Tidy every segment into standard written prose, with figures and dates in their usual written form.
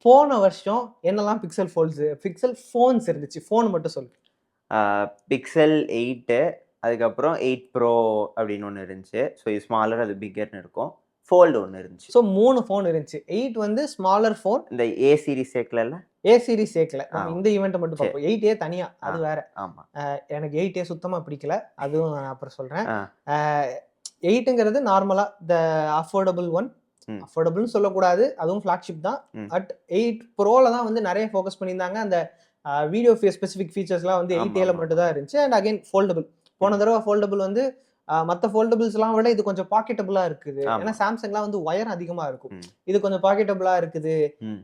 போன வருஷம் என்னெல்லாம் பிக்சல் ஃபோன்ஸ் இருந்துச்சு? ஃபோன் மட்டும் சொல்லு. பிக்சல் 8, அதுக்கப்புறம் 8 ப்ரோ அப்படின்னு ஒன்று இருந்துச்சு. ஸோ இது ஸ்மாலர், அது பிக்கர்னு இருக்கும். ஃபோல்டு ஒன்று இருந்துச்சு. ஸோ 3 ஃபோன் இருந்துச்சு. 8 வந்து ஸ்மாலர் ஃபோன். இந்த ஏ சீரிஸ் சேர்க்கல. ஏ சீரிஸ் சேர்க்கல. நம்ம இந்த ஈவெண்ட்டை மட்டும் பார்ப்போம். 8ஏ தனியா, அது வேற. ஆமாம், எனக்கு 8ஏ சுத்தமாக பிடிக்கல, அதுவும் நான் அப்புறம் சொல்கிறேன். 8ங்கிறது நார்மலாக த அஃபோர்டபுள் ஒன். அஃபோர்டபுள்னு சொல்லக்கூடாது, அதுவும் ஃப்ளாக்ஷிப் தான். பட் 8 ப்ரோவில் தான் வந்து நிறைய ஃபோக்கஸ் பண்ணியிருந்தாங்க. அந்த வீடியோ ஸ்பெசிஃபிக் ஃபீச்சர்ஸ்லாம் வந்து 8ஏல மட்டும் தான் இருந்துச்சு. And again foldable. போன தடவை ஃபோல்டபுள் வந்து மற்ற ஃபோல்டபுள்ஸ்லாம் விட இது கொஞ்சம் பாக்கெட்டபுளாக இருக்குது. ஏன்னா சாம்சங்லாம் வந்து ஒயர் அதிகமாக இருக்கும், இது கொஞ்சம் பாக்கெட்டபுளாக இருக்குது.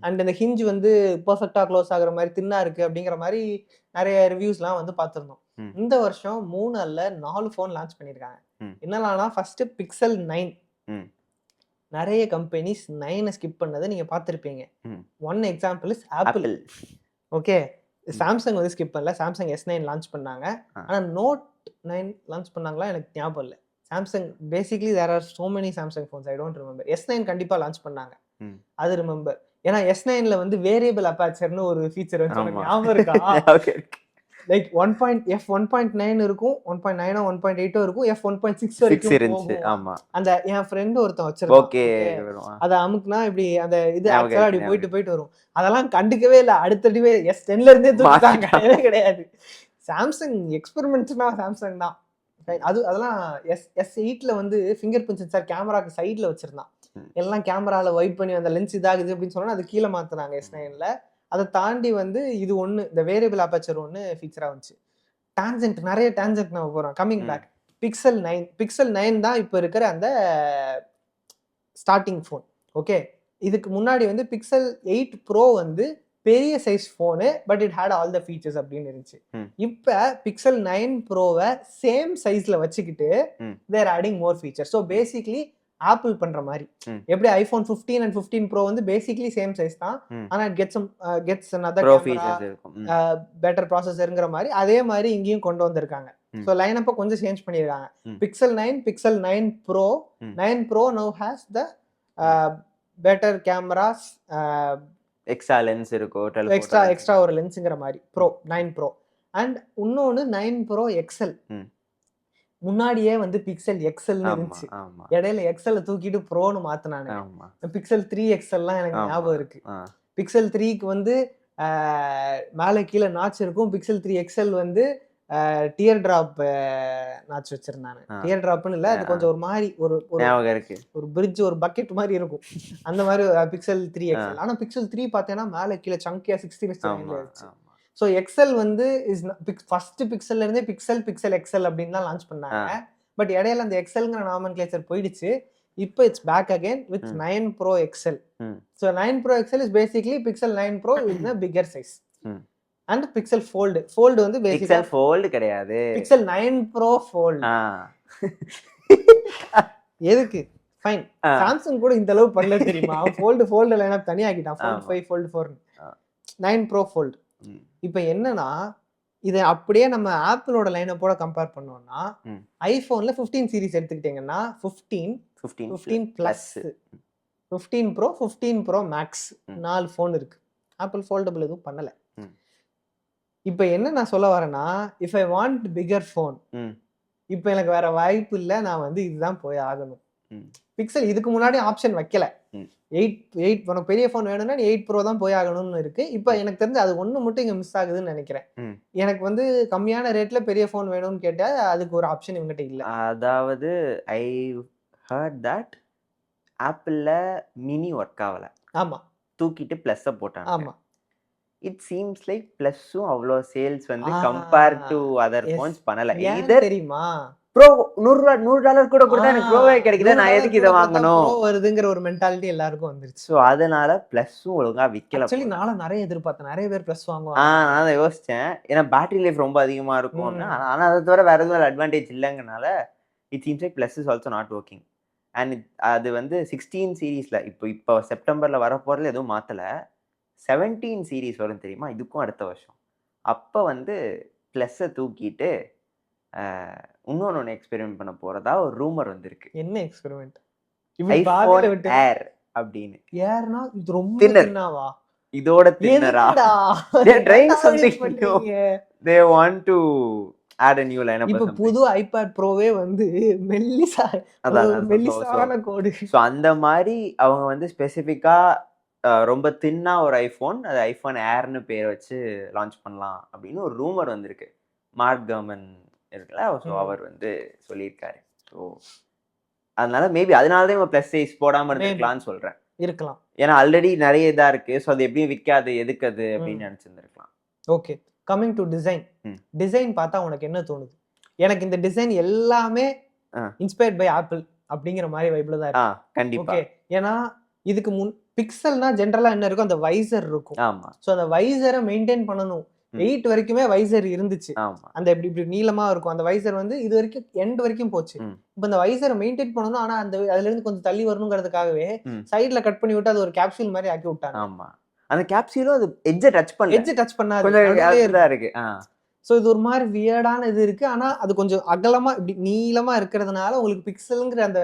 அண்ட் இந்த ஹிஞ்ச் வந்து பர்ஃபெக்டாக க்ளோஸ் ஆகுற மாதிரி தின்னா இருக்கு அப்படிங்கிற மாதிரி நிறைய ரிவ்யூஸ்லாம் வந்து பார்த்துருந்தோம். இந்த வருஷம் 3 அல்ல 4 ஃபோன் லான்ச் பண்ணியிருக்காங்க. என்னெல்லாம்? First Pixel 9. நிறைய கம்பெனிஸ் 9 ஸ்கிப் பண்ணதை நீங்க பார்த்துருப்பீங்க. One example is Apple. Okay, Samsung வந்து ஸ்கிப் பண்ணல. சாம்சங் S9 லான்ச் பண்ணாங்க. ஆனால் நோட் 9 லான்ச் பண்ணாங்களா எனக்கு ஞாபகம் இல்லை. Samsung basically there are so many Samsung phones, I don't remember. S9 கண்டிப்பா லான்ச் பண்ணாங்க, அது ரிமெம்பர். ஏன்னா S9ல வந்து வேரியபிள் அப்பாச்சர்னு ஒரு ஃபீச்சர் வந்து ஞாபகம் இருக்கா? லைக் 1.9 இருக்கும், 1.9 1.8 இருக்கும், F1.6 வரைக்கும் இருந்துச்சு. ஆமா, அந்த என் ஃப்ரெண்ட் ஒருத்தன் வச்சிருக்கான். ஓகே, அத அமுக்குனா இப்படி அந்த இது ஆக்சுவலா அப்படி போயிட்டு வரும். அதெல்லாம் கண்டுக்கவே இல்லை. அடுத்தடிவே S10ல இருந்தே தூக்கிட்டாங்க, கிடையாது. சாம்சங் எக்ஸ்பெரிமெண்ட்ஸ்னா சாம்சங் தான். அதெல்லாம் S8ல வந்து ஃபிங்கர் பிரிண்ட் சென்சார் கேமராக்கு சைட்ல வச்சிருந்தான். எல்லாம் கேமரால வைப் பண்ணி அந்த லென்ஸ் இதாகுது அப்படின்னு சொன்னா அது கீழே மாத்தினாங்க S9ல. அதை தாண்டி வந்து இது ஒன்று, இந்த வேரியபிள் அபர்ச்சர் ஒன்று ஃபீச்சராக வந்துச்சு. டான்ஜென்ட், நிறைய டான்ஜென்ட் நம்ம போகிறோம். கம்மிங் பேக், பிக்சல் 9 தான் இப்போ இருக்கிற அந்த ஸ்டார்டிங் ஃபோன். ஓகே, இதுக்கு முன்னாடி வந்து பிக்சல் 8 ப்ரோ வந்து பெரிய size phone, but it had all the features அப்படின்னு இருந்துச்சு. இப்போ பிக்சல் 9 ப்ரோவை சேம் சைஸ்ல வச்சுக்கிட்டு they're adding more features. So basically Apple பண்ற மாதிரி, எப்படி ஐபோன் 15 அண்ட் 15 ப்ரோ வந்து பேசிக்லி சேம் சைஸ் தான், ஆனா it gets another camera, better ப்ராசஸர்ங்கிற மாதிரி அதே மாதிரி இங்கேயும் கொண்டு வந்திருக்காங்க. ஸோ லைன் அப்ப கொஞ்சம் சேஞ்ச் பண்ணிருக்காங்க. Pixel 9 bro 9 bro now has the better cameras, extra lens இருக்கும், எக்ஸ்ட்ரா ஒரு லென்ஸ்ங்கிற மாதிரி ப்ரோ 9 ப்ரோ. அண்ட் இன்னொன்னு 9 ப்ரோ எக்ஸ்எல். முன்னாடியே வந்து பிக்சல் எக்ஸ்எல்னு இருந்துச்சு, இடையில எக்ஸ்எல் தூக்கிட்டு ப்ரோன்னு மாத்தினாங்க. பிக்சல் 3 எக்ஸ்எல்லாம் எனக்கு ஞாபகம் இருக்கு. பிக்சல் 3க்கு வந்து மேலே கீழே நாச் இருக்கும். பிக்சல் 3 எக்ஸ்எல் வந்து டியர் டிராப் நாச் வச்சிருந்தாங்க. டியர் டிராப்னு இல்லை, அது கொஞ்சம் ஒரு மாதிரி ஒரு பிரிட்ஜ், ஒரு பக்கெட் மாதிரி இருக்கும், அந்த மாதிரி பிக்சல் 3 எக்ஸ்எல். ஆனா பிக்சல் 3 பார்த்தேன்னா மேலே கீழே சங்கியா 16:9 இருந்துச்சு. ஸோ எக்ஸல் வந்து ஃபர்ஸ்ட் பிக்சல்ல இருந்தே பிக்சல் எக்ஸல் அப்படின்னு தான் லான்ச் பண்ணாங்க. பட் இடையில அந்த எக்ஸல்ங்கிற நாமன்கிளேச்சர் போயிடுச்சு. இப்போ it's back again with 9 pro XL. So 9 pro XL is basically Pixel 9 pro with a bigger size. And Pixel Fold வந்து பேசிக்கலி ஃபோல்டு கிடையாது, பிக்சல் 9 ப்ரோ ஃபோல்டு. எதுக்கு? ஃபைன், சாம்சங் கூட இந்த அளவு பண்ணல தெரியுமா? ஃபோல்டு லைனப் தனியாக்கிட்டான், ஃபோல்ட் 5 ஃபோல்ட் 4 9 ப்ரோ ஃபோல்டு. இப்போ என்னன்னா, இதை அப்படியே நம்ம ஆப்பிளோட லைனப்போட கம்பேர் பண்ணோம்னா, ஐபோன்ல 15 சீரிஸ் எடுத்துக்கிட்டீங்கன்னா 15 plus, 15 Pro, 15 Pro Max, 4 phone இருக்கு. ஆப்பிள் ஃபோல்டபிள் எதுவும் பண்ணல. இப்போ என்ன நான் சொல்ல வரேன்னா, if I want bigger phone, இப்போ எனக்கு வேற வாய்ப்பு இல்லை, நான் வந்து இதுதான் போய் ஆகணும். பிக்சல் இதுக்கு முன்னாடி ஆப்ஷன் வைக்கல. 8 உனக்கு பெரிய ஃபோன் வேணும்னா 8 ப்ரோ தான் போய் ஆகணும்னு இருக்கு. இப்போ எனக்கு தெரிஞ்சு அது ஒன்று மட்டும் இங்கே மிஸ் ஆகுதுன்னு நினைக்கிறேன். எனக்கு வந்து கம்மியான ரேட்ல பெரிய ஃபோன் வேணும்னு கேட்டா அதுக்கு ஒரு ஆப்ஷன் இவங்ககிட்ட இல்லை. அதாவது ஐ ஹர்ட் தட் ஆப்பிள்ல மினி ஒர்க் ஆகல. ஆமா, தூக்கிட்டு பிளஸ் போட்டாங்க. ஆமா, இட் சீம்ஸ் லைக் பிளஸும் அவ்வளோ சேல்ஸ் வந்து கம்பேர் டு அதர் ஃபோன்ஸ் பண்ணல. இது தெரியுமா? ப்ரோ $100 கூட கொடுத்தா எனக்கு ப்ரோவே கிடைக்குது, நான் எதுக்கு இதை வாங்கணும் வருதுங்கிற ஒரு மென்டாலிட்டி எல்லாருக்கும் வந்துருச்சு. ஸோ அதனால பிளஸும் ஒழுங்கா விற்கல. ஆக்சுவலி நானும் நிறைய எதிர்பார்த்தேன், நிறைய பேர் பிளஸ் வாங்குவாங்க. நான் அதை யோசிச்சேன், ஏன்னா பேட்டரி லைஃப் ரொம்ப அதிகமா இருக்கும். ஆனால் அதை தவிர வேற எதுவும் அட்வான்டேஜ் இல்லைங்கனால it seems like plus is also not working. And அது வந்து 16 சீரீஸ்ல இப்போ செப்டம்பர்ல வரப்போறதுல எதுவும் மாத்தல. 17 சீரீஸ் வரும் தெரியுமா, இதுக்கும் அடுத்த வருஷம். அப்போ வந்து பிளஸ்ஸை தூக்கிட்டு இன்னொன்று எக்ஸ்பெரிமெண்ட் பண்ண போறதா ஒரு ரூமர் வந்திருக்கு. என்ன எக்ஸ்பெரிமெண்ட்? ஐபோன் ஏர் அப்படின்னு. ஏர்னா இது ரொம்ப தின்னாவா? இதோட தின்னரா trying something new. They want to add a new lineup. இப்ப புது iPad Proவே வந்து மெல்லிசான கோடு. ஸோ அந்த மாதிரி அவங்க வந்து ஸ்பெசிஃபிக்கா ரொம்ப தின்னா ஒரு ஐஃபோன், அது ஐஃபோன் ஏர்னு பேர் வச்சு லான்ச் பண்ணலாம் அப்படின்னு ஒரு ரூமர் வந்திருக்கு. மார்க் கர்மன் இருக்குல்ல, ஸோ அவர் வந்து சொல்லியிருக்காரு. ஸோ அதனால மேபி அதனாலதான் இவன் ப்ளஸ் சைஸ் போடாம இருந்திருக்கலாம்னு சொல்றேன். இருக்கலாம், ஏன்னா ஆல்ரெடி நிறைய இதா இருக்கு. ஸோ அது எப்படியும் விற்காது, எதுக்கு அது அப்படின்னு நினைச்சிருந்திருக்கலாம். Okay, coming to design. Design பார்த்தா உனக்கு என்ன தோணுது? எனக்கு இந்த டிசைன் எல்லாமே இன்ஸ்பயர்ட் பை ஆப்பிள் அப்படிங்கிற மாதிரி வைப்ல தான் இருக்கு. கண்டிப்பா. ஓகே, ஏன்னா இதுக்கு முன் பிக்சல்னா ஜென்ரலா என்ன இருக்கும், அந்த வைசர் இருக்கும். ஆமா. ஸோ அந்த வைசரை மெயின்டைன் பண்ணணும். 8 வரைக்குமே வைசர் இருந்துச்சு. அந்த இப்படி இப்படி நீளமா இருக்கும் அந்த வைசர் வந்து, இது வரைக்கும் எண்ட் வரைக்கும் போச்சு. இப்ப இந்த வைசரை மெயின்டைன் பண்ணணும், ஆனா அந்த அதுல இருந்து கொஞ்சம் தள்ளி வரணுங்கிறதுக்காகவே சைடுல கட் பண்ணி விட்டு அது ஒரு கேப்சூல் மாதிரி ஆக்கி விட்டாங்க. ஆமா, அந்த கேப்சூலும் அது எட்ஜ் டச் பண்ணாது, கொஞ்சம் இருக்கு. ஸோ இது ஒரு மாதிரி வியர்டான இது இருக்கு. ஆனா அது கொஞ்சம் அகலமா இப்படி நீளமா இருக்கிறதுனால உங்களுக்கு பிக்சல்ங்கிற அந்த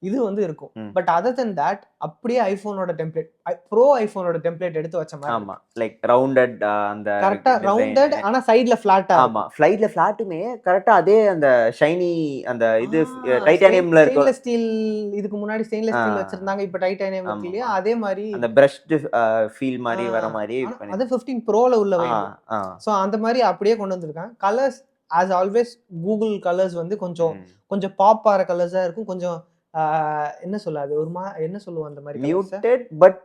இது வந்து இருக்கும். பட் அதர் தென் தட் அப்படியே ஐபோனோட டெம்ப்ளேட், ப்ரோ ஐபோனோட டெம்ப்ளேட் எடுத்து வச்ச மாதிரி. ஆமா, லைக் ரவுண்டட், அந்த கரெக்ட்டா ரவுண்டட், ஆனா சைடுல ஃபிளாட்டா. ஆமா, ஃளைட்ல ஃபிளாட்டுமே கரெக்ட்டா அதே அந்த ஷைனி அந்த இது டைட்டானியம்ல இருக்கு. ஸ்டெயின்லெஸ் ஸ்டீல், இதுக்கு முன்னாடி ஸ்டெயின்லெஸ் ஸ்டீல் வச்சிருந்தாங்க, இப்போ டைட்டானியம் இல்லையா, அதே மாதிரி அந்த பிரஷ்ட் ஃபீல் மாதிரி வர மாதிரி. அது 15 ப்ரோல உள்ள வைப். சோ அந்த மாதிரி அப்படியே கொண்டு வந்திருக்காங்க. Colours as always Google colours வந்து கொஞ்சம் பாப் ஆற கலர்ஸா இருக்கும். கொஞ்சம் என்ன சொல்லாது, ஒரு என்ன சொல்லுவோம் அந்த மாதிரி, மியூட்டட் பட்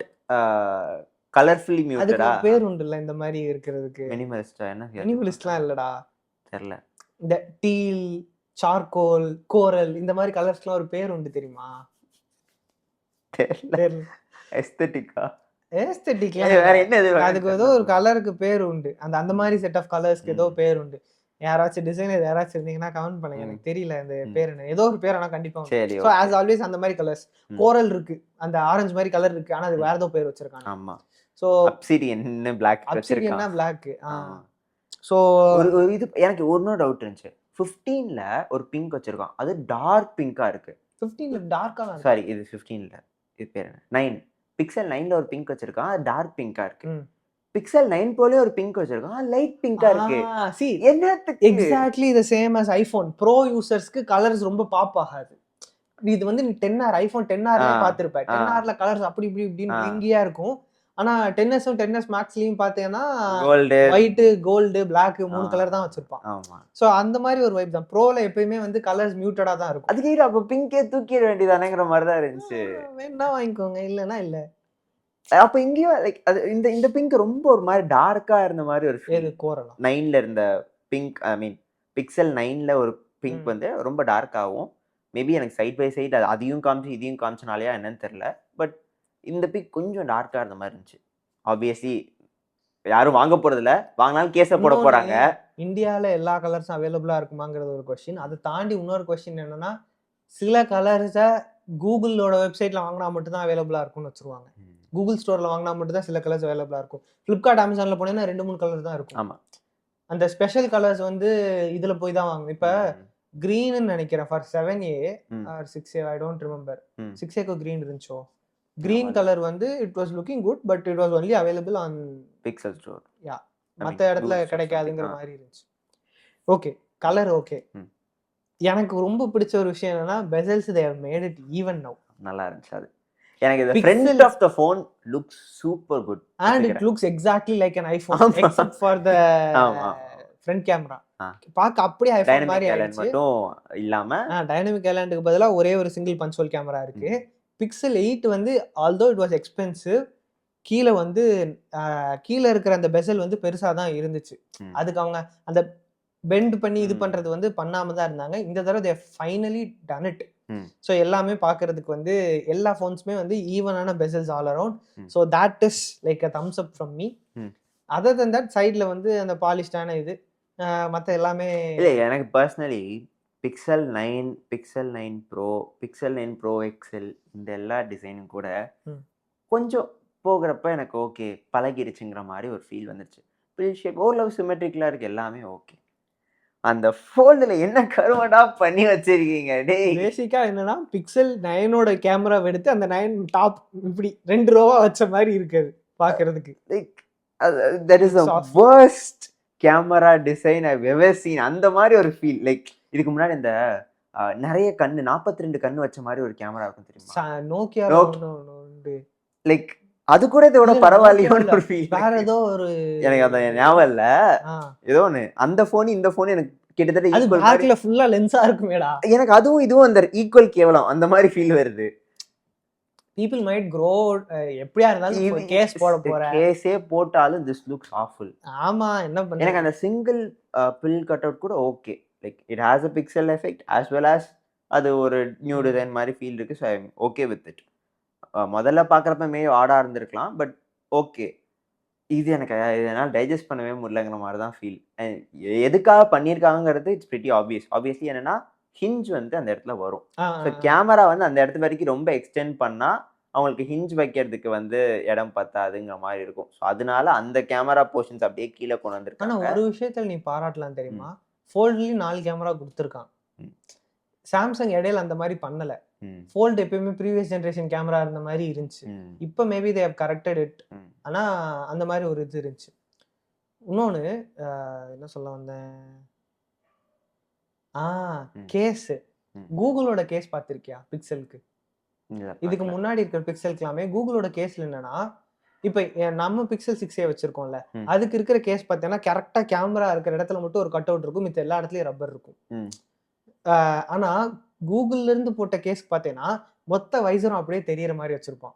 கலர்ஃபுல்லி மியூட்டடா. அதுக்கு பேர் உண்டுல்ல இந்த மாதிரி இருக்கிறதுக்கு. மினிமலிஸ்டா? என்ன மினிமலிஸ்ட்லாம் இல்லடா, தெரியல. இந்த டீல், சார்கோல், கோரல், இந்த மாதிரி கலர்ஸ்க்குலாம் ஒரு பேர் உண்டு, தெரியுமா? தெரியல. எஸ்தெட்டிக்கா? எஸ்தெட்டிக்லாம் வேற என்ன? அதுக்கு ஏதோ ஒரு கலருக்கு பேர் உண்டு. அந்த மாதிரி செட் ஆஃப் கலர்ஸ்க்கு ஏதோ பேர் உண்டு. யாராச்சும் டிசைனர் யாராச்சும் இருந்தீங்கன்னா கமெண்ட் பண்ணுங்க, எனக்கு தெரியல இந்த பேர் என்ன, ஏதோ ஒரு பேர் ஆனா கண்டிப்பா. சோ as always அந்த மாதிரி கலர்ஸ். கோரல் இருக்கு, அந்த ஆரஞ்சு மாதிரி கலர் இருக்கு, ஆனா அது வேற ஏதோ பேர் வச்சிருக்காங்க. ஆமா, சோ அப்சிடியன் பிளாக் வச்சிருக்காங்க. Obsidian black. சோ ஒரு இது எனக்கு ஒரு டவுட் இருந்துச்சு. 15ல ஒரு பிங்க் வச்சிருக்கான், அது டார்க் பிங்கா இருக்கு. 15ல டார்க்கா? சாரி, இது 15ல. இது பேர் என்ன? 9 பிக்சல் 9ல ஒரு பிங்க் வச்சிருக்கான், அது டார்க் பிங்கா இருக்கு. பிக்சல் 9 ப்ரோல ஒரு பிங்க் வச்சிருக்கான், லைட் பிங்கா இருக்கு. see என்னத்துக்கு? Exactly the same as iPhone pro யூசர்ஸ்க்கு கலர்ஸ் ரொம்ப பாப் ஆகாது. இது வந்து நீ 10R ஐபோன் 10Rல பாத்துருப்ப. 10Rல கலர்ஸ் அப்படி இப்படி இப்படின்னு பிங்கியா இருக்கும். ஆனா 10S 10S மேக்ஸ்லயும் பாத்தீங்கன்னா gold, white, gold, black, 3 colour தான் வச்சிருப்பான். ஆமா. சோ அந்த மாதிரி ஒரு வைப் தான். ப்ரோல எப்பயுமே வந்து கலர்ஸ் மியூட்டடா தான் இருக்கும். அதுக்கு அப்ப பிங்கே தூக்கிட வேண்டியதானேங்கிற மாதிரி தான் இருந்துச்சு. வேணா வாங்கிக்கோங்க, இல்லனா இல்ல. அப்ப இங்கேயும் லைக் அது இந்த பிங்க் ரொம்ப ஒரு மாதிரி டார்க்கா இருந்த மாதிரி ஒரு ஃபீல். கோரலாம் 9ல இருந்த பிங்க், ஐ மீன் பிக்சல் 9ல ஒரு பிங்க் வந்து ரொம்ப டார்க்காகவும், மேபி எனக்கு சைட் பை சைட் அதையும் காமிச்சு இதையும் காமிச்சனாலயா என்னன்னு தெரியல. பட் இந்த பிங்க் கொஞ்சம் டார்க்கா இருந்த மாதிரி இருந்துச்சு. ஆப்வியஸ்லி யாரும் வாங்க போறது இல்ல, வாங்கினாலும் கேஸ போட போறாங்க. இந்தியால எல்லா கலர்ஸும் அவைலபிளா இருக்குமாங்கிறது ஒரு கொஸ்டின். அதை தாண்டி இன்னொரு கொஸ்டின் என்னன்னா, சில கலர்ஸை கூகுளோட வெப்சைட்ல வாங்கினா மட்டும் தான் அவைலபிளா இருக்கும்னு வச்சிருவாங்க. கூகுள் ஸ்டோர்ல வாங்கினா மட்டும் தான் சில கலர்ஸ் அவைலபிளா இருக்கும். ஃபிளிப்கார்ட், அமேசான்ல போனீங்கன்னா 2-3 கலர் தான் இருக்கும். ஆமா, அந்த ஸ்பெஷல் கலர்ஸ் வந்து இதுல போய் தான் வாங்கணும். இப்ப கிரீன்னு நினைக்கிறேன் for 7A or 6A, I don't remember. 6Aக்கு கிரீன் இருந்துச்சோ. கிரீன் கலர் வந்து it was looking good, but it was only available on Pixel Store. Yeah, மற்ற இடத்துல கிடைக்காதுங்கிற மாதிரி இருந்துச்சு. Okay, colour okay. எனக்கு ரொம்ப பிடிச்ச ஒரு விஷயம் என்னன்னா, bezels they have made it even now. நல்லா இருந்துச்சு அது. எனக்கு the front of the phone looks super good and it looks exactly like an iPhone except for the front camera. பாக்க அப்படியே ஐபோன் மாதிரி ஆயிடுச்சு. மட்டும் இல்லாம டைனமிக் ஐலாண்டுக்கு பதிலா ஒரே ஒரு சிங்கிள் பஞ்ச் ஹோல் கேமரா இருக்கு. பிக்சல் 8 வந்து although it was expensive, கீழ வந்து கீழ இருக்கிற அந்த பெசல் வந்து பெருசா தான் இருந்துச்சு. அதுக்கு அவங்க அந்த பெண்ட் பண்ணி இது பண்றது வந்து பண்ணாம தான் இருந்தாங்க. இந்த தடவை they finally done it. So எல்லாமே பார்க்கறதுக்கு வந்து எல்லா ஃபோன்ஸுமே வந்து ஈவனான bezels all around. So that is like a thumbs up from me. Other then that சைடில் வந்து அந்த பாலிஷ்டான இது மற்ற எல்லாமே இல்லை. எனக்கு personally Pixel 9, Pixel 9 pro, Pixel 9 pro XL, இந்த எல்லா டிசைனும் கூட கொஞ்சம் போகிறப்ப எனக்கு ஓகே பழகிடுச்சுங்கிற மாதிரி ஒரு ஃபீல் வந்துருச்சு. பில் ஷேப் ஓரளவு சிமெட்ரிக்கலாக இருக்குது, எல்லாமே ஓகே. அந்த ஃபோல்டில் என்ன கருவடா பண்ணி வச்சிருக்கீங்க டேய்? பேசிக்கா என்னன்னா, பிக்சல் 9ஓட கேமரா எடுத்து அந்த 9 டாப் இப்படி 2 ரோவா வச்ச மாதிரி இருக்குது. பாக்குறதுக்கு. Like that is the worst camera design I ever seen. அந்த மாதிரி ஒரு ஃபீல். லைக் இதுக்கு முன்னாடி இந்த நிறைய கண்ணு 42 கண்ணு வச்ச மாதிரி ஒரு கேமரா இருக்கும் தெரியுமா? நோக்கியால உண்டு. லைக் அது கூட இதோட பரவாயில்லையோன்னு ஒரு ஃபீல். வேற ஏதோ ஒரு எனக்கு அந்த ஞாபகம் இல்ல, ஏதோ ஒன்று அந்த ஃபோன் இந்த ஃபோன் எனக்கு கிட்டத்தட்ட ஈக்குவல். பேக்ல ஃபுல்லா லென்ஸா இருக்குமேடா. எனக்கு அதுவும் இதுவும் அந்த ஈக்குவல் கேவலம் அந்த மாதிரி ஃபீல் வருது. people might grow எப்படியா இருந்தாலும் கேஸ் போட போற. கேஸே போட்டாலும் this looks awful. ஆமா என்ன பண்ண. எனக்கு அந்த சிங்கிள் பில் கட் அவுட் கூட okay. Like it has a pixel effect as well as அது ஒரு நியூ டிசைன் மாதிரி ஃபீல் இருக்கு. So I am okay with it. முதல்ல பார்க்குறப்ப மே ஆடாக இருந்திருக்கலாம், பட் ஓகே. இது எனக்கு இதனால் டைஜஸ்ட் பண்ணவே முடியலங்கிற மாதிரி தான் ஃபீல். எதுக்காக பண்ணியிருக்காங்கிறது இட்ஸ் பிரிட்டி ஆப்வியஸ்லி என்னன்னா ஹிஞ்ச் வந்து அந்த இடத்துல வரும். ஸோ கேமரா வந்து அந்த இடத்து வரைக்கும் ரொம்ப எக்ஸ்டெண்ட் பண்ணால் அவங்களுக்கு ஹிஞ்ச் வைக்கிறதுக்கு வந்து இடம் பத்தாதுங்கிற மாதிரி இருக்கும். ஸோ அதனால அந்த கேமரா போர்ஷன்ஸ் அப்படியே கீழே கொண்டு வந்திருக்காங்க. ஆனால் ஒரு விஷயத்தில் நீ பாராட்டலாம் தெரியுமா, ஃபோல்ட்லேயும் 4 கேமரா கொடுத்துருக்கான். சாம்சங் இடையில அந்த மாதிரி பண்ணலை. ஃபோல்ட் எப்பயுமே ப்ரீவியஸ் ஜென்ரேஷன் கேமரா இருந்த மாதிரி இருந்துச்சு. இப்போ maybe they have corrected it. ஆனால் அந்த மாதிரி ஒரு இது இருந்துச்சு. இன்னொன்று என்ன சொல்ல வந்தேன், கேஸ் கூகுளோட கேஸ் பார்த்துருக்கியா பிக்சலுக்கு? இதுக்கு முன்னாடி இருக்கிற பிக்சலுக்குலாமே கூகுளோட கேஸ்ல என்னன்னா, இப்போ நம்ம பிக்சல் 6a வச்சிருக்கோம்ல, அதுக்கு இருக்கிற கேஸ் பார்த்தீங்கன்னா கரெக்டாக கேமரா இருக்கிற இடத்துல மட்டும் ஒரு கட் அவுட் இருக்கும், மித்த எல்லா இடத்துலயும் ரப்பர் இருக்கும். ஆனா கூகுள்ல இருந்து போட்ட கேஸ்க்கு பார்த்தீங்கன்னா மொத்த வைசரும் அப்படியே தெரியற மாதிரி வச்சிருப்பான்.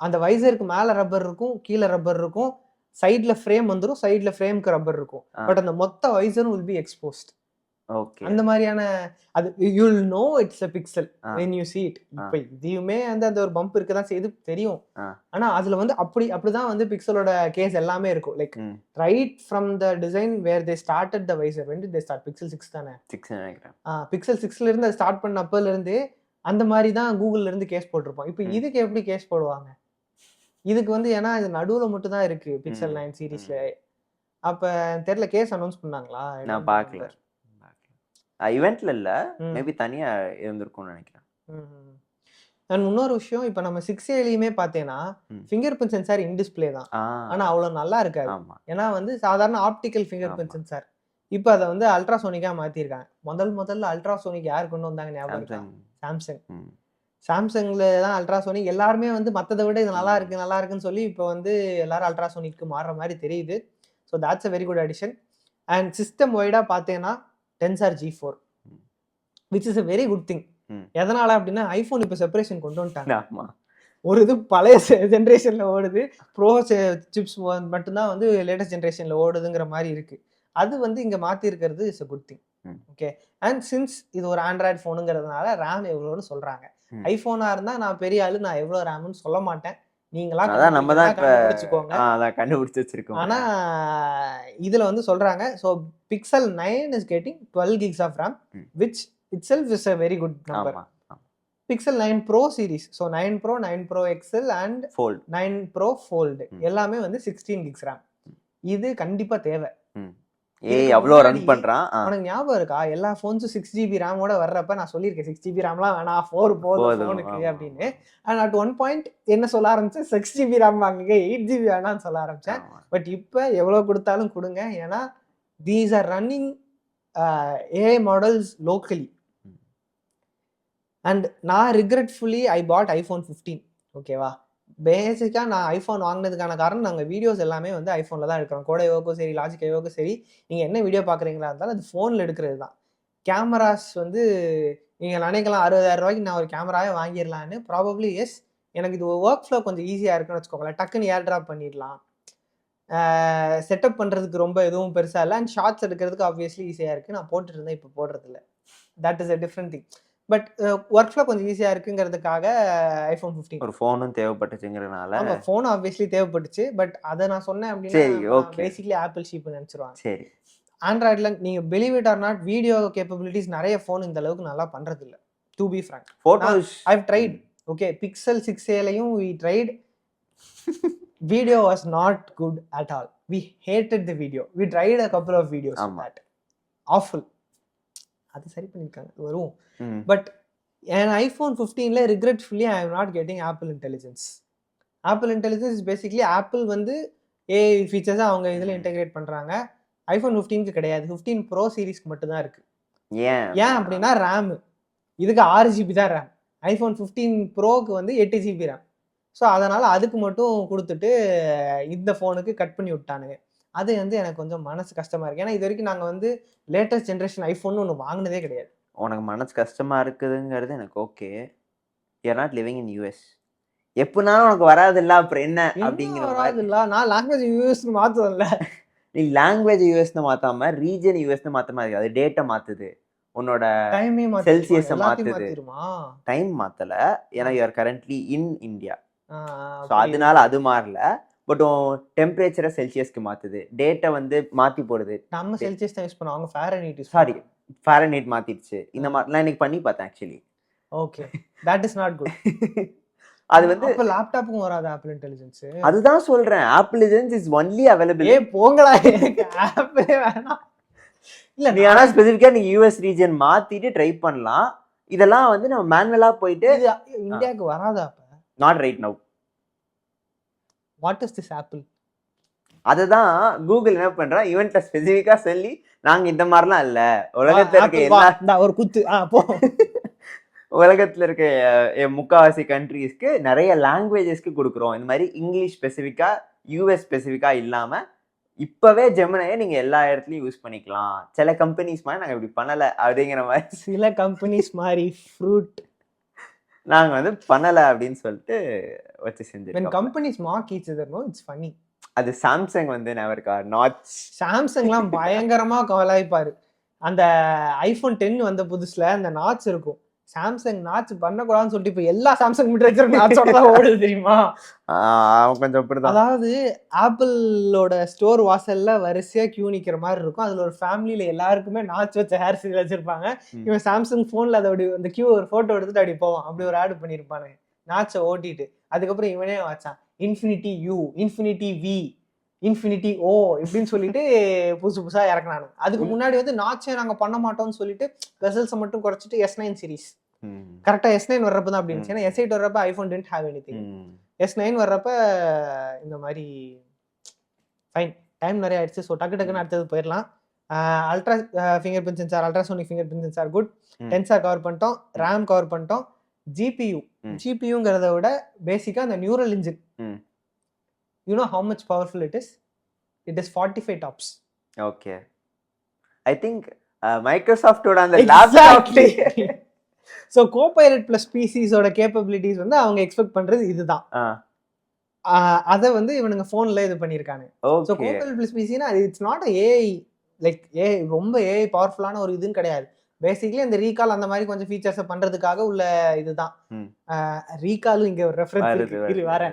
அந்த வைசருக்கு மேல ரப்பர் இருக்கும், கீழே ரப்பர் இருக்கும், சைட்ல ஃப்ரேம் வந்துடும், சைட்ல ஃப்ரேம்க்கு ரப்பர் இருக்கும். பட் அந்த மொத்த வைசரும் will be exposed. அந்த மாதிரியான அது you will know it's a pixel when you see it. இப்போ இதுவுமே வந்து அந்த ஒரு பம்ப் இருக்க தான் செய்யுது தெரியும். ஆனா அதுல வந்து அப்படிதான் வந்து பிக்சலோட கேஸ் எல்லாமே இருக்கும். Like right from the design where they started the visor. when did they start? Pixel 6 தானே? 6 நினைக்கிறேன். பிக்சல் 6ல இருந்து அது ஸ்டார்ட் பண்ண அப்பல இருந்து அந்த மாதிரி தான் கூகுள்ல இருந்து கேஸ் போட்டிருப்போம். இப்போ இதுக்கு எப்படி கேஸ் போடுவாங்க? இதுக்கு வந்து ஏன்னா இது நடுவுல மட்டும் தான் இருக்கு பிக்சல் 9 சீரீஸ்ல. அப்ப தெரியல, கேஸ் அனௌன்ஸ் பண்ணாங்களா? நான் பார்க்கல. ஈவென்ட்ல இல்ல, மேபி தனியா இருந்திருக்கும்னு நினைக்கிறேன். அண்ட் இன்னொரு விஷயம், இப்போ நம்ம 6aலயுமே பார்த்தேன்னா finger print sensor in display தான். ஆனா அவ்வளவு நல்லா இருக்காது. ஏன்னா வந்து சாதாரண ஆப்டிக்கல் ஃபிங்கர் பிரிண்ட் சென்சார். இப்போ அதை வந்து அல்ட்ராசோனிக்கா மாத்திருக்காங்க. முதல்ல அல்ட்ராசோனிக் யார் கொண்டு வந்தாங்க ஞாபகம் இருக்கா? சாம்சங். சாம்சங்ல தான் அல்ட்ராசோனிக். எல்லாருமே வந்து மற்றதை விட இது நல்லா இருக்குன்னு சொல்லி இப்போ வந்து எல்லாரும் அல்ட்ராசோனிக்கு மாறுற மாதிரி தெரியுது. So that's a very good addition. And system வைடா பார்த்தேன்னா Tensor G4, which is a very good thing. எதனால அப்படின்னா ஐஃபோன் இப்போ செப்பரேஷன் கொண்டு வந்துட்டாங்க. ஒரு இது பழைய ஜென்ரேஷன்ல ஓடுது, ப்ரோ சிப்ஸ் மட்டும்தான் வந்து லேட்டஸ்ட் ஜென்ரேஷன்ல ஓடுதுங்கிற மாதிரி இருக்கு. அது வந்து இங்க மாத்தி இருக்கிறது is a good thing. Okay. And since இது ஒரு ஆண்ட்ராய்டு ஃபோனுங்கிறதுனால ரேம் எவ்வளோன்னு சொல்றாங்க. ஐஃபோனா இருந்தா நான் பெரிய ஆளு, நான் எவ்வளோ ரேம்னு சொல்ல மாட்டேன். நீங்களா நம்ம தான் கண்டுபிடிச்சு வச்சிருக்கோம். ஆனா இதுல வந்து சொல்றாங்க, so Pixel 9 is getting 12 gigs of RAM, which itself is a very good number. Pixel 9 Pro series, so 9 Pro, 9 Pro XL and Fold, 9 Pro Fold எல்லாமே வந்து 16 gigs RAM. இது கண்டிப்பா தேவை. அவ்வளோ ரன் பண்றான். உனக்கு ஞாபகம் இருக்கா, எல்லா போன்ஸும் 6GB ரேமோட வர்றப்ப நான் சொல்லியிருக்கேன் 6GB ரேம்லாம் வேணாம், 4 போதும் போனுக்கு அப்படின்னு. அண்ட் அட் ஒன் பாயிண்ட் என்ன சொல்ல ஆரம்பிச்சேன், 6GB ரேம் வாங்குங்க, 8GB வேணாம்னு சொல்ல ஆரம்பிச்சேன். பட் இப்போ எவ்வளோ கொடுத்தாலும் கொடுங்க, ஏன்னா these are running AI models locally. And நான் ரிக்ரெட்ஃபுல்லி ஐ பாட் iPhone 15. ஓகேவா, பேசிக்காக நான் ஐஃபோன் வாங்கினதுக்கான காரணம் நாங்கள் வீடியோஸ் எல்லாமே வந்து ஐஃபோனில் தான் எடுக்கிறோம். கோடையோக்கும் சரி, லாஜிக் ஐயோக்கும் சரி, நீங்கள் என்ன வீடியோ பார்க்குறீங்களா இருந்தாலும் அது ஃபோனில் எடுக்கிறது தான். கேமராஸ் வந்து நீங்கள் நினைக்கலாம் 60,000 ரூபாய்க்கு நான் ஒரு கேமராவே வாங்கிடலான்னு. ப்ராபப்ளி எஸ், எனக்கு இது ஒர்க் ஃப்ளோ கொஞ்சம் ஈஸியாக இருக்குன்னு வச்சுக்கோங்களேன். டக்குன்னு ஏர் ட்ராப் பண்ணிடலாம், செட்டப் பண்ணுறதுக்கு ரொம்ப எதுவும் பெருசாக இல்லை. அண்ட் ஷார்ட்ஸ் எடுக்கிறதுக்கு ஆப்வியஸ்லி ஈஸியாக இருக்குது. நான் போட்டுட்டு இருந்தேன், இப்போ போடுறதில்ல. That is a different thing. But work flow கொஞ்சம் ஈஸியாக இருக்குங்கிறதுக்காக ஐஃபோன் 15 ஒரு ஃபோனும் தேவைப்பட்டுச்சுங்கிறதுனால. ஆமாம், ஃபோன் ஆப்வியஸ்லி தேவைப்பட்டுச்சு. பட் அதை நான் சொன்னேன் அப்படின்னா பேசிக்லி ஆப்பிள் ஷீப்னு நினச்சிருவாங்க. சரி, ஆண்ட்ராய்டில் நீங்கள் believe it or not, video capabilities நிறைய ஃபோன் இந்த அளவுக்கு நல்லா பண்ணுறது இல்லை. To be frank, photos I've tried. Okay, Pixel 6aலையும் we tried. Video was not good at all. We hated the video. We tried a couple of videos that awful. அது சரி பண்ணியிருக்காங்க, வரும். பட் என் ஐஃபோன் 15ல regretfully I am not getting Apple Intelligence. Apple Intelligence basically Apple வந்து AI ஃபீச்சர்ஸை அவங்க இதில் இன்டெகிரேட் பண்ணுறாங்க. ஐஃபோன் 15க்கு கிடையாது, 15 ப்ரோ சீரிஸ்க்கு மட்டும் தான் இருக்கு. ஏன் அப்படின்னா ரேம் இதுக்கு 6 GB தான் ரேம். ஐஃபோன் 15 ப்ரோக்கு வந்து 8 GB ரேம். ஸோ அதனால அதுக்கு மட்டும் கொடுத்துட்டு இந்த ஃபோனுக்கு கட் பண்ணி விட்டானுங்க. அது வந்து எனக்கு கொஞ்சம் மனசு கஷ்டமா இருக்கு. ஏன்னா இது வரைக்கும் நாங்கள் வந்து லேட்டஸ்ட் ஜென்ரேஷன் ஐஃபோன் ஒன்று வாங்கினதே கிடையாது. உனக்கு மனசு கஷ்டமா இருக்குதுங்கிறது எனக்கு okay. You are not living in US. எப்படினாலும் உனக்கு வராது இல்ல, அப்புறம் என்ன அப்படிங்கிற வராது இல்ல. நான் லாங்குவேஜ் யூஎஸ்னு மாத்துவேன்ல. நீ லாங்குவேஜ் யூஎஸ்னு மாத்தாம ரீஜன் யூஎஸ்னு மாத்த மாதிரி அது டேட்டா மாத்துது, உன்னோட செல்சியஸ் மாத்துது. டைம் மாத்தல, ஏன்னா you are currently in India. So அதனால அது மாறல. பட் டெம்பரேச்சரை செல்சியஸ்க்கு மாத்துது, டேட்டா வந்து மாத்தி போடுது. நம்ம செல்சியஸ் தான் யூஸ் பண்ணுவோம், அவங்க ஃபாரன்ஹீட். Sorry, Fahrenheit மாத்திடுச்சு. இந்த மாதிரி நான் இன்னைக்கு பண்ணி பார்த்தேன் actually. Okay, that is not good. அது வந்து அப்ப லேப்டாப்புக்கும் வராது ஆப்பிள் இன்டெலிஜென்ஸ். அதுதான் சொல்றேன், apple intelligence is only available. போங்கடா, ஆப்பிளே வேணாம். இல்ல நீ ஆனா ஸ்பெசிஃபிக்கா நீ யூஎஸ் ரீஜன் மாத்திட்டு ட்ரை பண்ணலாம். இதெல்லாம் வந்து நம்ம மேனுவலா போயிட்டு இந்தியாவுக்கு வராதா? அப்ப not right now. What is this apple? அதுதான் கூகுள் என்ன பண்றா, ஈவென்ட்ல ஸ்பெசிஃபிக்கா சொல்லி நாங்க இந்த மாதிரிலாம் இல்ல, உலகத்துல இருக்க எல்லா ஒரு குத்து போ உலகத்துல இருக்க முக்காவாசி கண்ட்ரீஸ்க்கு நிறைய லாங்குவேஜஸ்க்கு கொடுக்குறோம். இந்த மாதிரி இங்கிலீஷ் ஸ்பெசிஃபிக்கா யூஎஸ் ஸ்பெசிஃபிக்கா இல்லாம இப்பவே ஜெமினியை நீங்க எல்லா இடத்துலயும் யூஸ் பண்ணிக்கலாம். சில கம்பெனிஸ் மாதிரி நாங்க இப்படி பண்ணல அப்படிங்கிற மாதிரி, சில கம்பெனிஸ் மாதிரி ஃப்ரூட் நாங்க வந்து பண்ணல அப்படின்னு சொல்லிட்டு வச்சு செஞ்சோம். when companies mock each other, no, it's funny. அது சாம்சங் வந்து never got notch. சாம்சங்லாம் பயங்கரமா கவலாய்ப்பாரு. அந்த ஐபோன் 10 வந்த புதுசுல அந்த நாட்ச் இருக்கும், சாம்சங் நாட்ச் பண்ணக்கூடாதுன்னு சொல்லிட்டு இப்ப எல்லா சாம்சங் மீட்டர் நாட்சோட தான் ஓடுது தெரியுமா? கொஞ்சம் அப்படிதான். அதாவது ஆப்பிளோட ஸ்டோர் வாசல்ல வரிசையா கியூ நிக்கிற மாதிரி இருக்கும். அதுல ஒரு ஃபேமிலியில எல்லாருக்குமே நாட்ச் வச்ச ஹேர் ஸ்டைல் வச்சிருப்பாங்க. இவன் சாம்சங் போன்ல அதோட அந்த கியூ ஒரு போட்டோ எடுத்துட்டு அப்படி போவான். அப்படி ஒரு ஆட் பண்ணிருப்பானு நாட்சை ஓட்டிட்டு. அதுக்கப்புறம் இவனே வச்சான் infinity U, infinity V, infinity O இப்படின்னு சொல்லிட்டு புதுசு புதுசா இறக்குனானு. அதுக்கு முன்னாடி வந்து நாட்சே நாங்க பண்ண மாட்டோம்னு சொல்லிட்டு வெசல்ஸை மட்டும் குறைச்சிட்டு S9 சீரிஸ் கரெக்டா S9 வர்றப்ப தான் அப்படி இருந்துச்சு. ஏன்னா S8 வர்றப்ப iPhone didn't have anything. S9 வர்றப்ப இந்த மாதிரி ஃபைன். டைம் நிறைய ஆயிடுச்சு, ஸோ டக்கு டக்குன்னு அடுத்தது போயிடலாம். Ultra finger print sensor, ultrasonic finger print sensor good. Tensor cover பண்ணிட்டோம், ரேம் கவர் பண்ணிட்டோம். ஜிபியூங்கிறத விட பேசிக்கா அந்த neural engine, you know how much powerful it is? It is 45 TOPS. Okay, I think Microsoft oda and the laptop. So Copilot plus PCs oda capabilities வந்து அவங்க expect பண்றது இதுதான். அத வந்து இவனுங்க போன்ல இது பண்ணிருக்காங்க. So Copilot plus PC னா it's not a AI like AI ரொம்ப AI பவர்ஃபுல்லான ஒரு இதுன்னு கிடையாது. பேசிக்கலி அந்த ரீகால் அந்த மாதிரி கொஞ்சம் ஃபீச்சர்ஸை பண்றதுக்காக உள்ள இதுதான். ரீகாலும் இங்க ஒரு ரெஃபரன்ஸ் வேற.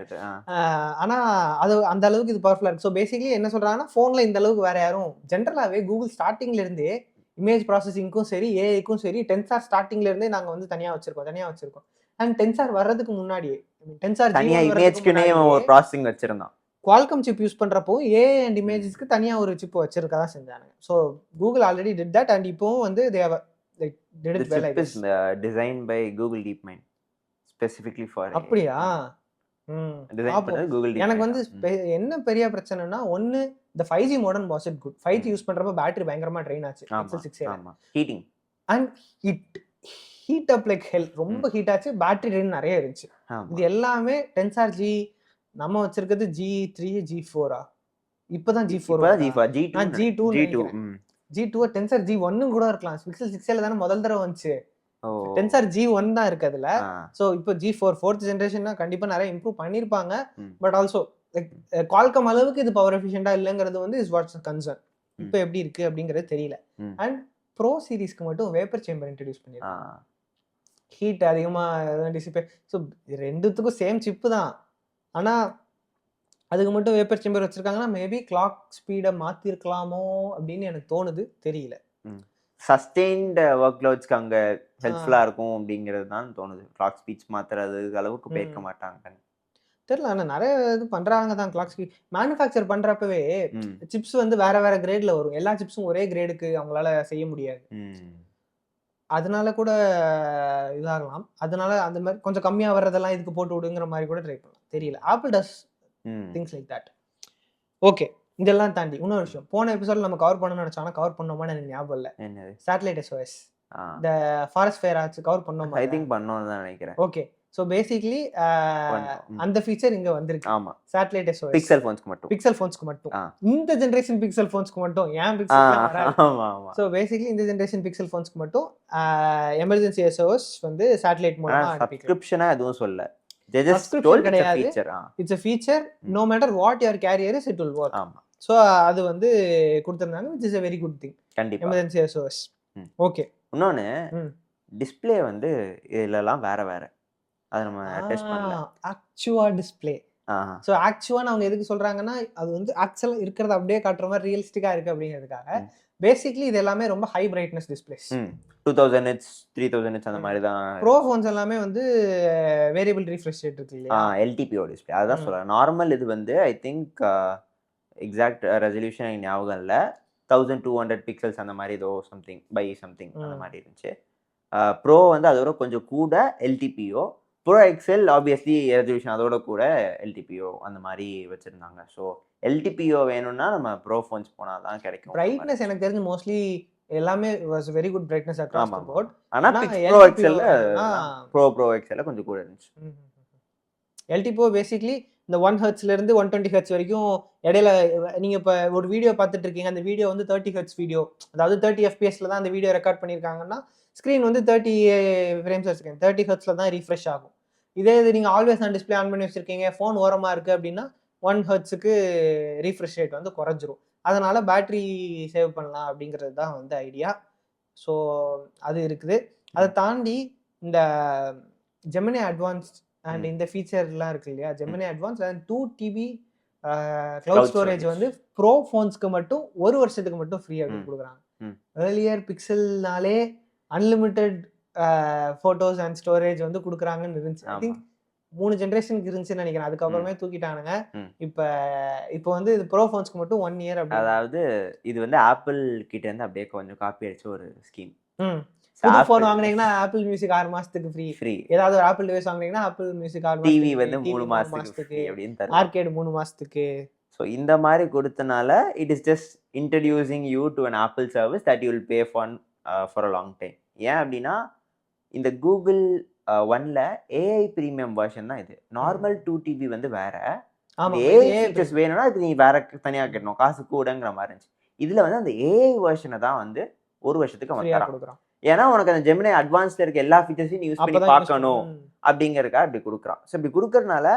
ஆனா அது அந்த அளவுக்கு இது பவர்ஃபுல்லா இருக்கு. ஸோ பேசிக்கலி என்ன சொல்றாங்கன்னா போன்ல இந்த அளவுக்கு வேற யாரும் ஜென்ரலாவே கூகுள் ஸ்டார்டிங்ல இருந்தே இமேஜ் ப்ராசஸிங்க்கும் சரி ஏஐக்கும் சரி டென்சார் ஸ்டார்டிங்ல இருந்தே நாங்க வந்து தனியா வச்சிருக்கோம். அண்ட் டென்சார் வர்றதுக்கு முன்னாடியே டென்சார் தனியா இமேஜ்க்குனே ஒரு ப்ராசஸிங் வச்சிருந்தான். குவால்காம் சிப் யூஸ் பண்றப்போ ஏஐ அண்ட் இமேஜஸ்க்கு தனியா ஒரு சிப் வச்சிருக்க தான் செஞ்சாங்க. So Google already did that and இப்போவும் வந்து they have like did it well. It is designed by Google DeepMind specifically for அப்படியா? Google DeepMind. எனக்கு வந்து என்ன பெரிய பிரச்சனைனா, ஒன்னு the 5G modem was it good. 5G use பண்றப்ப பேட்டரி பயங்கரமா ட்ரெயின் ஆச்சு. Pixel 6a ஆமா, heating and it heat up like hell. ரொம்ப ஹீட் ஆச்சு, பேட்டரி ட்ரெயின் நிறைய இருந்துச்சு. இது எல்லாமே டென்சார் ஜி நம்ம வச்சிருக்கிறது G3 G4 இப்பதான் G4 G2 G2 tensor G1 கூட இருக்கலாம். Pixel 6a தானே முதல் தடவை வந்துச்சு. டென்சார் G1 தான் இருக்கு அதுல. சோ இப்போ G4 4th ஜெனரேஷன்னா கண்டிப்பா நிறைய இம்ப்ரூவ் பண்ணிருப்பாங்க. பட் ஆல்சோ குவால்காம் அளவுக்கு இது பவர் எஃபிஷியன்ட்டா இல்லங்கிறது வந்து இஸ் வாட்ஸ் கன்சர்ன். இப்போ எப்படி இருக்கு அப்படிங்கிறது தெரியல. அண்ட் ப்ரோ சீரிஸ்க்கு மட்டும் வேப்பர் சேம்பர் இன்ட்ரோடியூஸ் பண்ணிருக்காங்க. ஹீட் அதிகமா டிசிபேட். ஸோ ரெண்டுத்துக்கும் சேம் சிப்பு தான், ஆனா அதுக்கு மட்டும் வேப்பர் சேம்பர் வச்சிருக்காங்கன்னா மேபி கிளாக் ஸ்பீடை மாத்திருக்கலாமோ அப்படின்னு எனக்கு தோணுது, தெரியல. சஸ்டெயின்ட் ஒர்க் லோட்ஸ்க்கு அங்க ஹெல்ப்ஃபுல்லா இருக்கும் அப்படிங்கிறது தான் தோணுது. கிளாக் ஸ்பீச் மாத்துறது அளவுக்கு போயிருக்க மாட்டாங்க தெரியல. ஆனா நிறைய இது பண்றாங்க தான். கிளாக் ஸ்பீட் மேனுஃபேக்சர் பண்றப்பவே சிப்ஸ் வந்து வேற வேற கிரேட்ல வரும். எல்லா சிப்ஸும் ஒரே கிரேடுக்கு அவங்களால செய்ய முடியாது. அதனால கூட இதாகலாம். அதனால அந்த மாதிரி கொஞ்சம் கம்மியா வர்றதெல்லாம் இதுக்கு போட்டு விடுங்கிற மாதிரி கூட ட்ரை பண்ணலாம். தெரியல. Apple does things like that. Okay, இதெல்லாம் தாண்டி இன்னொரு விஷயம், போன எபிசோட்ல நம்ம கவர் பண்ணணும்னு நினைச்சோம், ஆனா கவர் பண்ணோமான்னு எனக்கு ஞாபகம் இல்ல. என்னது? சேட்டலைட் SOS, இந்த ஃபாரஸ்ட் ஃபயர் ஆச்சு, கவர் பண்ணோமா? ஐ திங்க் பண்ணோம்னு தான் நினைக்கிறேன். ஓகே, ஸோ பேசிக்லி அந்த ஃபீச்சர் இங்க வந்திருக்கு. ஆமா, சேட்டலைட் SOS பிக்சல் ஃபோன்ஸ்க்கு மட்டும். பிக்சல் ஃபோன்ஸ்க்கு மட்டும், இந்த ஜெனரேஷன் பிக்சல் ஃபோன்ஸ்க்கு மட்டும். ஏன் பிக்சல் வராது? ஆமா ஆமா. ஸோ பேசிக்லி இந்த ஜெனரேஷன் பிக்சல் ஃபோன்ஸ்க்கு மட்டும் எமர்ஜென்சி SOS வந்து சேட்டலைட் மூலமா சப்ஸ்கிரிப்ஷனா எதுவும் சொல்ல. சப்ஸ்கிரிப்ஷன் கிடையாது. It's a feature, no matter what your carrier is, it will work. ஆமா. ஸோ அது வந்து கொடுத்துருந்தாங்க, which is a very good thing. கண்டிப்பா. Emergency SOS. ஓகே, இன்னொன்னு டிஸ்ப்ளே வந்து இதெல்லாம் வேற வேற, அதை நம்ம டெஸ்ட் பண்ணல. ஆக்சுவா டிஸ்ப்ளே. ஸோ ஆக்சுவலாக அவங்க எதுக்கு சொல்றாங்கன்னா, அது வந்து ஆக்சுவலாக இருக்கிறத அப்படியே காட்டுற மாதிரி ரியலிஸ்டிக்கா இருக்கு அப்படிங்கிறதுக்காக. பேசிக்லி இது எல்லாமே ரொம்ப high brightness displays. 2000 nits 3000 nits அந்த மாதிரி தான். ப்ரோ ஃபோன்ஸ் எல்லாமே வந்து வேரியபிள் ரீஃப்ரெஷ் ரேட் இருக்கு இல்லையா? LTPO display. அதான் சொல்றேன். நார்மல் இது வந்து ஐ திங்க் எக்ஸாக்ட் ரெசல்யூஷன் ஞாபகம் இல்லை, 1200 பிக்சல்ஸ் அந்த மாதிரி ஏதோ சம்திங் பை சம்திங் அந்த மாதிரி இருந்துச்சு. ப்ரோ வந்து அதோட கொஞ்சம் கூட LTPO, Pro XL obviously resolution அதோட கூட LTPO அந்த மாதிரி வச்சிருந்தாங்க. ஸோ LTPO வேணும்னா நம்ம ப்ரோ ஃபோன்ஸ் போனால் தான் கிடைக்கும். பிரைட்னஸ் எனக்கு தெரிஞ்சு மோஸ்ட்லி எல்லாமே was very good brightness across the board. ஆனா ப்ரோ எக்ஸல்ல ப்ரோ எக்ஸல்ல கொஞ்சம் கூட இருந்துச்சு. LTPO பேசிக்லி இந்த 1 Hz இருந்து 120 Hz வரைக்கும் இடையில நீங்க இப்ப ஒரு வீடியோ பார்த்துட்டு இருக்கீங்க, அந்த வீடியோ வந்து 30 Hz வீடியோ, அதாவது 30 FPS தான் அந்த வீடியோ ரெக்கார்ட் பண்ணியிருக்காங்கன்னா ஸ்க்ரீன் வந்து 30 frames per second 30 Hz தான் ரீஃப்ரெஷ் ஆகும். இதே இது நீங்க ஆல்வேஸ் ஆன் டிஸ்பிளே ஆன் பண்ணி வச்சிருக்கீங்க, ஃபோன் ஓரமா இருக்கு அப்படின்னா 1 Hzக்கு ரீஃப்ரெஷ் ரேட் வந்து குறைஞ்சிரும். அதனால பேட்டரி சேவ் பண்ணலாம் அப்படிங்கிறது தான் வந்து ஐடியா. ஸோ அது இருக்குது. அதை தாண்டி இந்த ஜெமினி அட்வான்ஸ்ட் அண்ட் இந்த ஃபீச்சர்லாம் இருக்கு இல்லையா, Gemini Advance and 2 TB cloud storage வந்து ப்ரோ ஃபோன்ஸ்க்கு மட்டும் 1 வருஷத்துக்கு மட்டும் ஃப்ரீ அப்படின்னு கொடுக்குறாங்க. ஏர்லியர் பிக்சல்னாலே அன்லிமிட்டெட் ஃபோட்டோஸ் அண்ட் ஸ்டோரேஜ் வந்து கொடுக்குறாங்கன்னு இருந்துச்சு. ஐ திங்க் 3 ஜெனரேஷனுக்கு இருந்துச்சுன்னு நினைக்கிறேன். அதுக்கப்புறமே தூக்கிட்டானுங்க. இப்போ வந்து இது ப்ரோ ஃபோன்ஸ்க்கு மட்டும் 1 இயர். அதாவது இது வந்து ஆப்பிள் கிட்ட இருந்து அப்படியே கொஞ்சம் காப்பி அடிச்ச ஒரு ஸ்கீம். புது ஃபோன் வாங்குனீங்கன்னா ஆப்பிள் மியூசிக் 6 மாசத்துக்கு ஃப்ரீ. ஏதாவது ஒரு ஆப்பிள் டிவைஸ் வாங்குனீங்கன்னா ஆப்பிள் மியூசிக் 6 மாசத்துக்கு, டிவி வந்து 3 மாசத்துக்கு அப்படின்னு தருவாங்க. ஆர்கேட் 3 மாசத்துக்கு. ஸோ இந்த மாதிரி கொடுத்தனால it is just introducing you to an apple service that you will pay for a long time. ஏன் அப்படின்னா இந்த கூகுள் ஒன்ல AI ப்ரீமியம் வெர்ஷன் தான் இது. நார்மல் 2 TB வந்து வேற. AI ஃபீச்சர்ஸ் வேணும்னா அது நீ வேற தனியாக கட்டணும், காசு கூடங்கிற மாதிரி இருந்துச்சு. இதுல வந்து அந்த AI வெர்ஷனை தான் வந்து 1 வருஷத்துக்கு அவன் கொடுக்குறான். ஏன்னா உனக்கு அந்த ஜெமினி அட்வான்ஸ்ல இருக்க எல்லா ஃபீச்சர்ஸையும் நீ யூஸ் பண்ணி பார்க்கணும் அப்படிங்கறதுக்காக அப்படி கொடுக்குறான். ஸோ இப்படி கொடுக்கறதுனால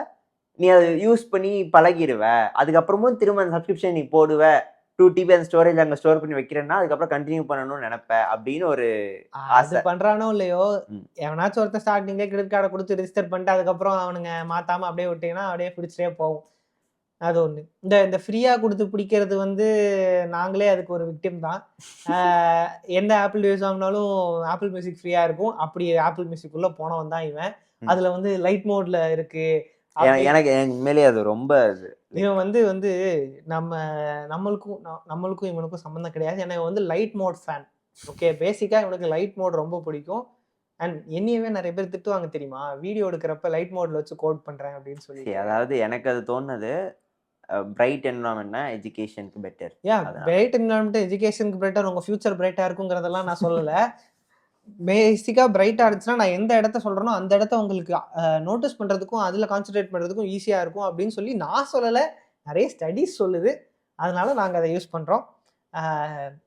நீ அதை யூஸ் பண்ணி பழகிடுவ. அதுக்கப்புறமும் திரும்ப அந்த சப்ஸ்கிரிப்ஷன் நீ போடுவ, 2 TB அந்த ஸ்டோரேஜ் அங்கே ஸ்டோர் பண்ணி வைக்கிறேன்னா அதுக்கப்புறம் கண்டினியூ பண்ணணும்னு நினைப்ப அப்படின்னு ஒரு ஆசை. பண்றானோ இல்லையோ, எவனாச்சும் ஒருத்தர் ஸ்டார்டிங்லேயே கிரெடிட் கார்டை கொடுத்து ரெஜிஸ்டர் பண்ணிட்டு அதுக்கப்புறம் அவனுங்க மாத்தாம அப்படியே விட்டீங்கன்னா அப்படியே பிடிச்சிட்டே போகும். அது ஒன்று. இந்த ஃப்ரீயாக கொடுத்து பிடிக்கிறது வந்து நாங்களே அதுக்கு ஒரு விக்டிம் தான். எந்த ஆப்பிள் டிவைஸ் வாங்கினாலும் ஆப்பிள் மியூசிக் ஃப்ரீயாக இருக்கும். அப்படி ஆப்பிள் மியூசிக் உள்ள போனவன் தான் இவன். அதில் வந்து லைட் மோட்ல இருக்கு. எனக்கு உண்மையிலேயே அது ரொம்ப இவன் வந்து நம்மளுக்கும் இவனுக்கும் சம்மந்தம் கிடையாது. ஏன்னா இவன் வந்து லைட் மோட் ஃபேன். ஓகே, பேசிக்காக இவனுக்கு லைட் மோட் ரொம்ப பிடிக்கும். அண்ட் என்னையவே நிறைய பேர் திட்டுவாங்க தெரியுமா, வீடியோ எடுக்கிறப்ப லைட் மோட்ல வச்சு கோட் பண்றேன் அப்படின்னு சொல்லி. அதாவது எனக்கு அது தோணுது, பிரைட் என்விரான்மெண்ட்னா எஜுகேஷனுக்கு பெட்டர். பிரைட் என்விரான்மெண்ட் எஜுகேஷனுக்கு பெட்டர், உங்க ஃபியூச்சர் பிரைட்டா இருக்குங்கிறதெல்லாம் நான் சொல்லல. பேசிக்கா பிரைட்டா இருந்துச்சுன்னா நான் எந்த இடத்த சொல்றேனோ அந்த இடத்த உங்களுக்கு நோட்டீஸ் பண்றதுக்கும் அதுல கான்சென்ட்ரேட் பண்றதுக்கும் ஈஸியா இருக்கும் அப்படின்னு சொல்லி நான் சொல்லல, நிறைய ஸ்டடிஸ் சொல்லுது. அதனால நாங்க அதை யூஸ் பண்றோம்.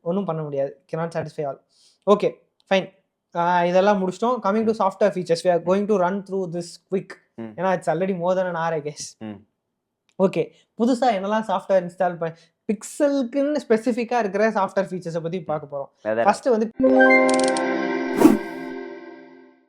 ஒன்றும் பண்ண முடியாது, cannot satisfy all. Okay fine, இதெல்லாம் முடிச்சிட்டோம். Coming to software features, we are going to run through this quick. ஏன்னா it's already more than an hour I guess. Okay, புதுசா என்னெல்லாம் சாஃப்ட்வேர் இன்ஸ்டால் பண்ண பிக்சலுக்குன்னு ஸ்பெசிஃபிக்கா இருக்கிற சாஃப்ட்வேர் ஃபீச்சர்ஸை பத்தி பார்க்க போறோம். ஃபர்ஸ்ட் வந்து